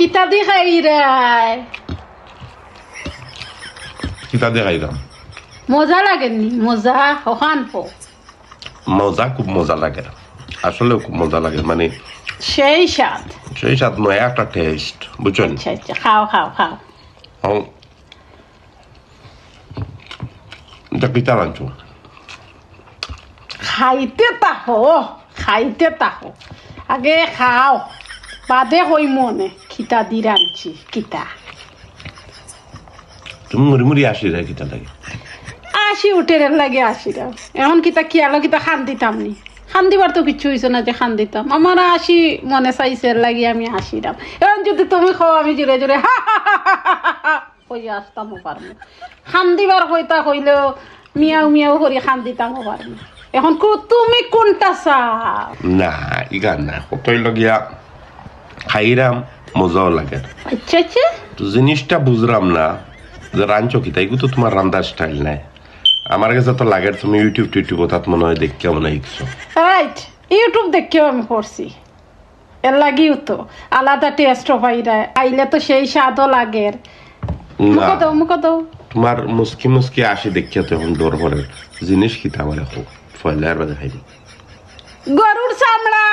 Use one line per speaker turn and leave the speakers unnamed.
কিতা দি খাই রায়
কিতা দিয়ে খাইলাম
মজা লাগেনি মজা হখান পো
মজা খুব মজা লাগে আসলে খুব মজা লাগে মানে
সেই স্বাদ
সেই স্বাদ নয় একটা টেস্ট বুঝছেন
আচ্ছা আচ্ছা খাও খাও খাও
এটা কিতা রাঁধছো
খাইতে তাহো আগে খাও বাদে হই মনে খিতা দি রাঁধছি কিতা
তুমি মুড়ি মুড়ি আসি রে কিতা লাগে
আসি উঠের লাগে আসিরা এখন কিতা কি আলো কিতা খান দিতাম নি খান দিবার তো কিচ্ছু হয়েছে না যে খান দিতাম আমার আসি মনে চাইছে লাগি আমি আসিরাম এখন যদি তুমি খাও আমি জোরে জোরে কই আসতামও পারবো খান দিবার হইতা হইলেও মিয়াও মিয়াও করে খান দিতামও পারবো এখন তুমি কোনটা চাও
না ইগান না কতই লগিয়া খাইরাম মজাও লাগে
আচ্ছা আচ্ছা
তো জিনিসটা বুঝলাম না যে রাঁধছো কিতা এগুলো তো তোমার রান্নার স্টাইল নাই আমার কাছে তো লাগে তুমি ইউটিউব তাত মনে হয় দেখে মনে হয়
রাইট ইউটিউব দেখেও আমি করছি এর লাগিও তো আলাদা টেস্টও পাইরা আইলে তো সেই স্বাদও লাগে মুখ দাও
তোমার মুসকি মুসকি আসি দেখিয়া তো এখন ডর ভরে জিনিস কিতা আমার এখন ফয়লার বাদে খাইনি
গরুর চামড়া